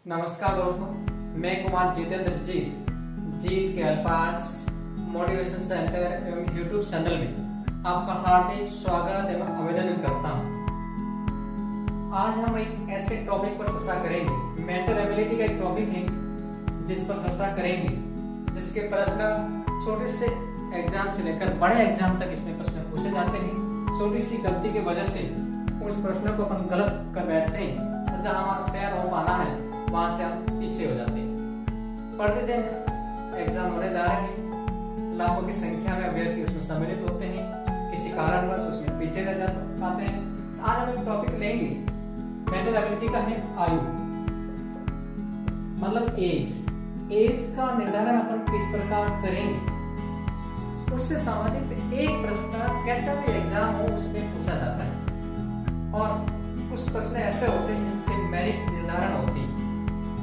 नमस्कार दोस्तों, मैं कुमार जितेंद्र जीत के अल्पाज मोटिवेशन सेंटर एवं यूट्यूब चैनल में आपका हार्दिक स्वागत एवं अभिनंदन करता हूं। आज हम एक ऐसे टॉपिक पर चर्चा करेंगे। मेंटल एबिलिटी का एक टॉपिक है जिस पर चर्चा करेंगे, जिसके प्रश्न छोटे से एग्जाम से लेकर बड़े एग्जाम तक इसमें प्रश्न पूछे जाते हैं। छोटी सी गलती की वजह से उस प्रश्न को अपन गलत कर बैठते हैं, जहाँ हमारा शेयर हो पाना है वहां से हम पीछे हो जाते हैं। प्रतिदिन एग्जाम होने जा रहे हैं, लाखों की संख्या में अभ्यर्थी उसमें सम्मिलित होते हैं, किसी कारणवश उसमें पीछे रह पाते हैं। आज हम एक टॉपिक लेंगे, मेंटल एबिलिटी का है आयु, मतलब एज का निर्धारण अपन किस प्रकार करेंगे। उससे संबंधित एक प्रश्न कैसा भी एग्जाम हो उसमें पूछा जाता है, और कुछ प्रश्न ऐसे होते हैं जिनसे मेरिट निर्धारण होती है,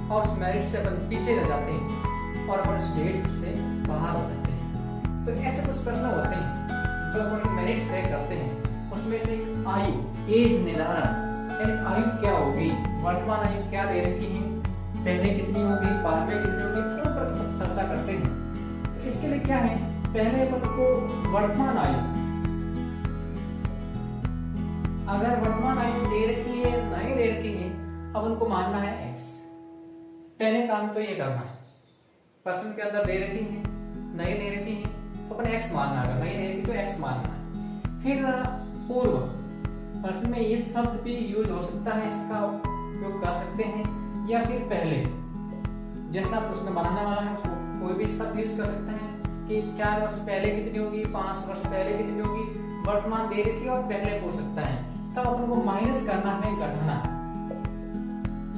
और उस मेरिट से अपन पीछे रह जाते हैं और अपन उस डेट से बाहर हो जाते हैं। तो ऐसे कुछ प्रश्न होते हैं जो अपन मेरिट तय करते हैं। उसमें से आयु, एज निर्धारण, यानी आयु क्या होगी, वर्तमान आयु क्या दे रखी है, पहले कितनी होगी, बाद में कितनी होगी, उन पर चर्चा करते हैं। इसके लिए क्या है, पहले अपन को वर्तमान आयु, अगर वर्तमान आयु दे रखी है नहीं दे रखी है, अब उनको मानना है एक्स। पहले काम तो ये करना है, प्रश्न के अंदर दे रखी है नहीं दे रखी है तो अपन एक्स मानना है, नहीं दे रखी तो एक्स मानना है। फिर पूर्व, प्रश्न में ये शब्द भी यूज हो सकता है, इसका उपयोग कर सकते हैं, या फिर पहले, जैसा प्रश्न बनाने वाला है उसको कोई भी शब्द यूज कर सकते हैं कि 4 वर्ष पहले कितनी होगी, 5 वर्ष पहले कितनी होगी, वर्तमान दे रखी और पहले हो सकता है, तब अपन को माइनस करना है, घटाना,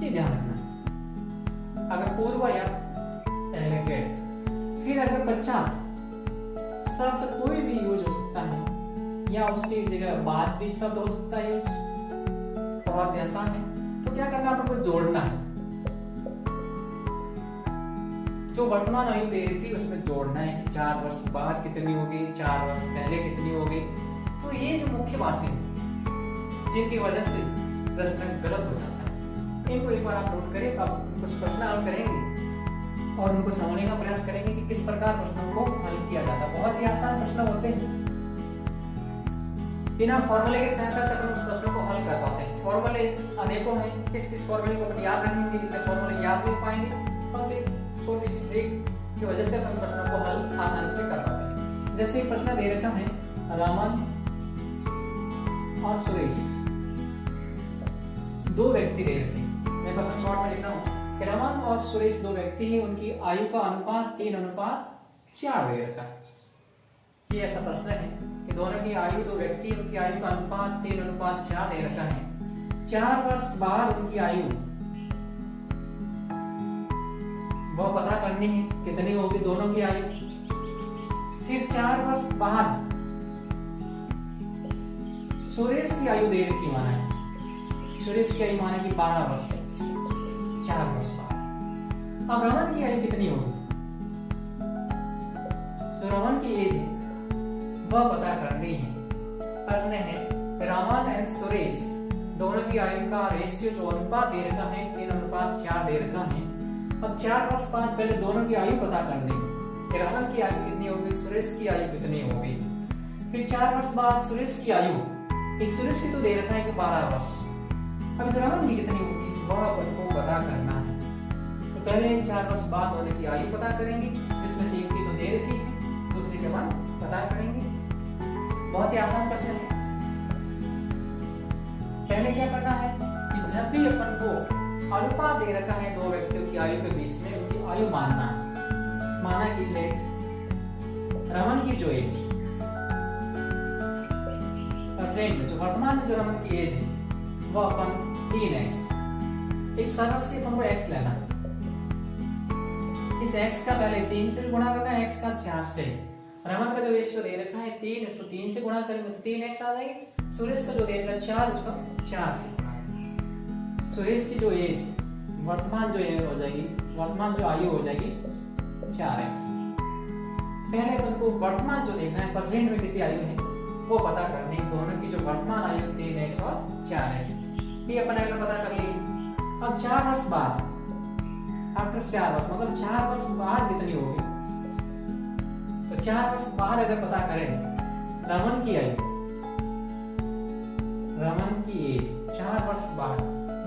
ये ध्यान रखना है। अगर पूर्व या पहले के, फिर अगर बच्चा शब्द कोई भी यूज हो सकता है, या उसकी जगह बाद भी शब्द हो सकता है यूज, बहुत ऐसा है तो क्या करना है, अपन को जोड़ना है। जो वर्तमान आयु दे रही थी उसमें जोड़ना है कि 4 वर्ष बाद कितनी होगी, 4 वर्ष पहले कितनी होगी। तो ये जो मुख्य बातें हैं जिनकी वजह से प्रश्न गलत हो जाता है, इनको एक बार आप नोट करें, अब कुछ प्रश्न हल करेंगे और उनको समझने का प्रयास करेंगे कि किस प्रकार प्रश्नों को हल किया जाता है। बहुत ही आसान प्रश्न होते हैं, बिना फॉर्मूले के सहायता से अपन उस प्रश्नों को हल कर पाते हैं। फॉर्मूले अनेकों हैं, किस किस फॉर्मूले को अपन याद रखेंगे, कितने फॉर्मूले याद नहीं पाएंगे, और फिर छोटी सी ट्रिक की वजह से अपन प्रश्नों को हल आसानी से कर पाते हैं। जैसे प्रश्न दे रखा है, रमन और सुरेश दो व्यक्ति दे रखे हैं। मैं प्रश्न शॉर्ट में लिख रहा हूँ कि रमन और सुरेश दो व्यक्ति हैं, उनकी आयु का अनुपात 3:4 दे रखा है। ये ऐसा प्रश्न है कि दोनों की आयु, दो व्यक्ति उनकी आयु का अनुपात 3:4 दे रखा है। 4 वर्ष बाद उनकी आयु वो पता करनी है कितनी होगी दोनों की आयु। फिर 4 वर्ष बाद सुरेश की आयु दे रखी माना है, सुरेश की आयु माना कि 12 वर्ष, 4 वर्ष बाद। अब रमन की आयु कितनी होगी, तो रमन की एज है वह पता करनी है। प्रश्न है, रमन एंड सुरेश दोनों की आयु का रेशियो जो अनुपात दे रखा है 3:4 दे रखा है। अब 4 वर्ष बाद पहले दोनों की आयु पता करनी है कि रमन की आयु कितनी होगी, सुरेश की आयु कितनी होगी। फिर 4 वर्ष बाद सुरेश की आयु, एक सुरेश की तो दे रखा है कि 12 वर्ष, अब इस रमन की कितनी होगी वह अपन को पता करना है। तो पहले 4 वर्ष बाद होने की आयु पता करेंगे, जिसमें से एक की तो दे रखी है, दूसरे के बाद पता करेंगे। बहुत ही आसान प्रश्न है। पहले क्या करना है कि जब भी अपन को अनुपात दे रखा है दो व्यक्तियों की आयु के बीच में, उनकी आयु मानना है। माना कि लेट रमन की जो एज, जो वर्तमान में जो रमन की एज है वह अपन 3x, एक सरल से अपन को x लेना, इस x का पहले 3 से गुणा करना है, x का 4 से। रमन का जो रेशियो दे रखा है 3, इसको 3 से गुणा करेंगे तो 3x आ जाएगी। सुरेश का जो दे रखा है 4, उसका 4 से। सुरेश की जो एज, वर्तमान जो एज हो जाएगी, वर्तमान जो आयु हो जाएगी 4x। पहले अपन को वर्तमान जो देखना है, प्रेजेंट में कितनी आयु है वो पता करनी है। दोनों की जो वर्तमान आयु 3x और 4x, ये अपन अगर पता कर ली। अब 4 वर्ष बाद आफ्टर 4 वर्ष, मतलब 4 वर्ष बाद कितनी होगी। तो 4 वर्ष बाद अगर पता करें रमन की आयु, रमन की एज 4 वर्ष बाद,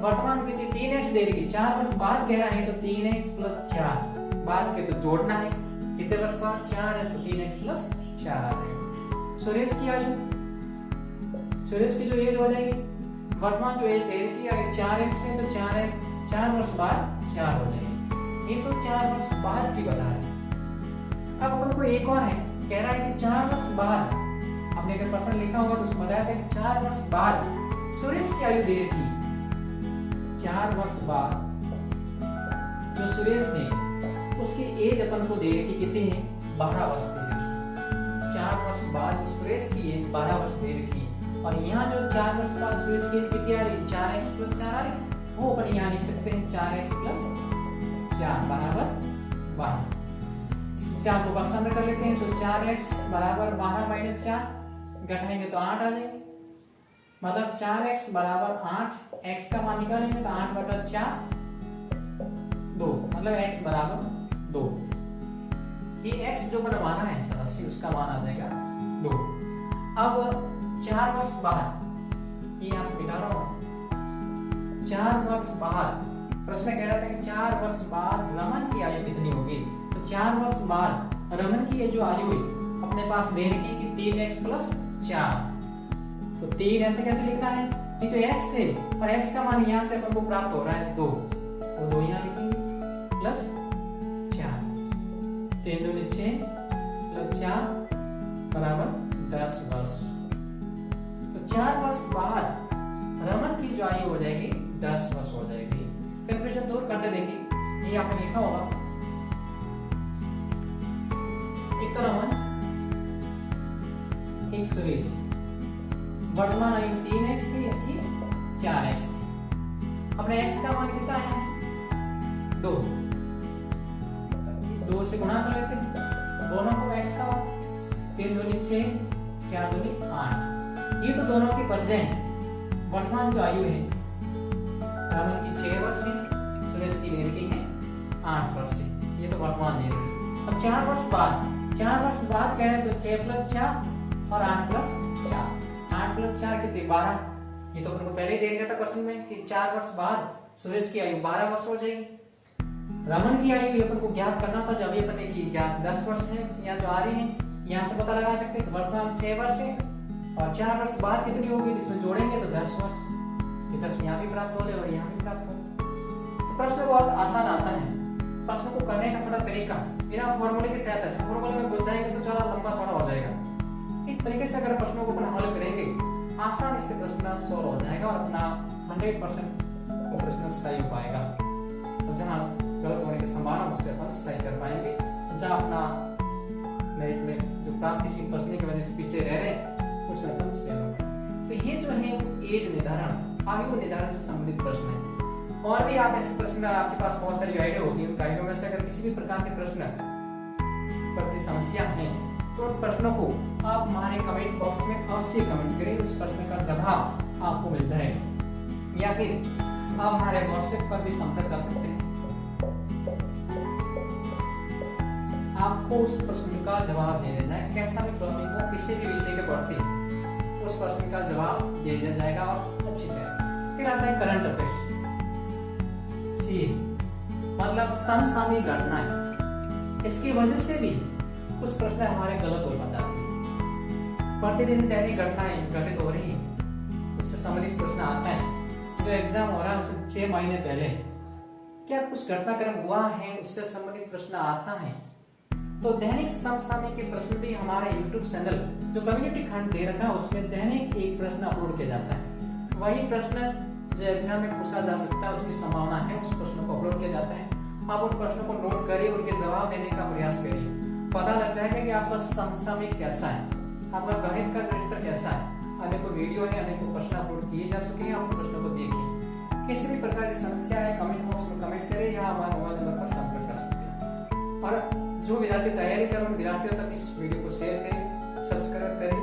वर्तमान में कितनी 3x दे रही है, 4 वर्ष बाद कह रहा है तो 3x प्लस 4 बाद के तो जोड़ना है, कितने वर्ष बाद 4 है तो 3x प्लस 4 आ जाएगा। सुरेश की आयु, सुरेश की जो एज हो जाएगी, वर्तमान जो एज दे रही है 4x है तो 4 वर्ष बाद 4 हो जाएगी, ये तो 4 वर्ष बाद की बता रहे हैं। अब अपन को एक और है, कह रहा है कि 4 वर्ष बाद, आपने अगर प्रश्न लिखा होगा तो उसमें बताया था कि 4 वर्ष बाद सुरेश की आयु दे रखी, 4 वर्ष बाद जो सुरेश ने उसकी एज अपन को दे रखी कितनी है, 12 वर्ष दे रखी। 4 वर्ष बाद जो सुरेश की एज 12 वर्ष दे रखी, और यहाँ जो 4 वर्ष बाद सुरेश की एज कितनी आ रही, 4x प्लस 4 आ रही, वो अपन यहाँ लिख सकते हैं 4x प्लस 4 बराबर 12। 4 को बक्स अंदर कर लेते हैं तो 4x बराबर 12 माइनस 4 घटाएंगे तो 8 आ जाएगा, मतलब 4x बराबर 8, x का मान निकालेंगे तो 8 बटा 4 2, मतलब x बराबर 2। ये x जो बनवाना है 87 उसका मान आ जाएगा 2। अब 4 वर्ष बाद, ये यहाँ से मिटा रहा हूँ, 4 वर्ष बाद प्रश्न कह रहा था कि 4 वर्ष बाद रमन की आयु कितनी होगी, तो 4 वर्ष बाद रमन की जो आयु है अपने पास दे रखी कि 3x प्लस 4, तो 3 ऐसे कैसे लिखना है, ये जो x है और x का मान यहाँ से अपन को प्राप्त हो रहा है 2, तो 2 यहाँ लिखेंगे प्लस 4, 3 दूनी 6 प्लस 4 बराबर 10 वर्ष। तो 4 वर्ष बाद रमन की जो आयु हो जाएगी 10 वर्ष हो जाएगी। कंफ्यूजन दूर करते देखिए, ये आपने लिखा होगा, एक तो रमन, एक सुरेश, वर्तमान आयु 3x थी, इसकी 4x थी, अपने x का मान कितना है 2, 2 से गुणा कर लेते हैं दोनों को, x का मान 3 दूनी 6 4 दूनी 8, ये तो दोनों की प्रेजेंट वर्तमान जो आयु है, रमन की 6 वर्ष है, सुरेश की लड़की है 8 वर्ष है, ये तो वर्तमान दे रही है। अब 4 वर्ष बाद, 4 वर्ष बाद कह रहे तो 6 प्लस 4 और 8 प्लस 4, 8 प्लस 4 कितने 12, ये तो अपन को पहले ही दे दिया था क्वेश्चन में कि 4 वर्ष बाद सुरेश की आयु 12 वर्ष हो जाएगी। रमन की आयु अपन को ज्ञात करना था, जब ये अपन की ज्ञात 10 वर्ष है, यहाँ जो आ रही है यहाँ से पता लगा सकते हैं, वर्तमान 6 वर्ष है और 4 वर्ष बाद कितनी होगी, इसमें जोड़ेंगे तो 10 वर्ष, ये 10 यहाँ भी प्राप्त हो रहे और यहाँ भी प्राप्त हो। तो प्रश्न बहुत आसान आता है, प्रश्न को करने का थोड़ा तरीका बिना फॉर्मूले के साथ है, फॉर्मूले में घुस जाएंगे तो थोड़ा लंबा चौड़ा हो जाएगा। इस तरीके से अगर प्रश्नों को अपन हल करेंगे आसानी से प्रश्न सॉल्व हो जाएगा और अपना 100% वो प्रश्न सही हो पाएगा। तो जहाँ गलत होने की संभावना उससे अपन सही कर पाएंगे, जहाँ अपना मेरिट में जो प्राप्त किसी प्रश्न की वजह से पीछे रह रहे हैं उसमें अपन सही होगा। तो ये जो है एज निर्धारण, आयु निर्धारण से संबंधित प्रश्न है। और भी आप ऐसे प्रश्न, आपके पास बहुत सारी गाइडें होगी, उन गाइडों में से अगर किसी भी प्रकार के प्रश्न प्रति समस्या है तो उन प्रश्नों को आप हमारे कमेंट बॉक्स में अवश्य कमेंट करें, उस प्रश्न का जवाब आपको मिल जाएगा, या फिर आप हमारे व्हाट्सएप पर भी संपर्क कर सकते हैं, आपको उस प्रश्न का जवाब दे दिया जाए, कैसा भी प्रश्न हो किसी भी विषय के प्रति उस प्रश्न का जवाब दे दिया जाएगा और अच्छी तरह। फिर आता है करंट अफेयर्स, मतलब समसामयिक घटनाएं, इसकी वजह से भी कुछ प्रश्न हमारे गलत हो पाते हैं। प्रतिदिन दैनिक घटनाएं घटित हो रही है, उससे संबंधित प्रश्न आता है, जो एग्जाम हो रहा है उससे 6 महीने पहले क्या कुछ घटनाक्रम हुआ है, उससे संबंधित प्रश्न आता है। तो दैनिक समसामयिक के प्रश्न भी हमारे YouTube चैनल जो कम्युनिटी खंड दे रखा है उसमें दैनिक एक प्रश्न अपलोड किया जाता है। वही प्रश्न जो एग्जाम में पूछा जा सकता है, उसकी संभावना है, उस प्रश्नों को अपलोड किया जाता है। आप उन प्रश्नों को नोट करिए, उनके जवाब देने का प्रयास करिए, पता लग जाएगा कि आपका समसामयिक कैसा है, आपका गणित का जो स्तर कैसा है। अनेकों वीडियो है, अनेकों प्रश्न अपलोड किए जा चुके हैं, आप प्रश्नों को देखिए। किसी भी प्रकार की समस्या है कमेंट बॉक्स में कमेंट करें या हमारे मोबाइल नंबर पर संपर्क कर सकते हैं। और जो विद्यार्थी तैयारी कर रहे हैं, विद्यार्थियों तक इस वीडियो को शेयर करें, सब्सक्राइब करें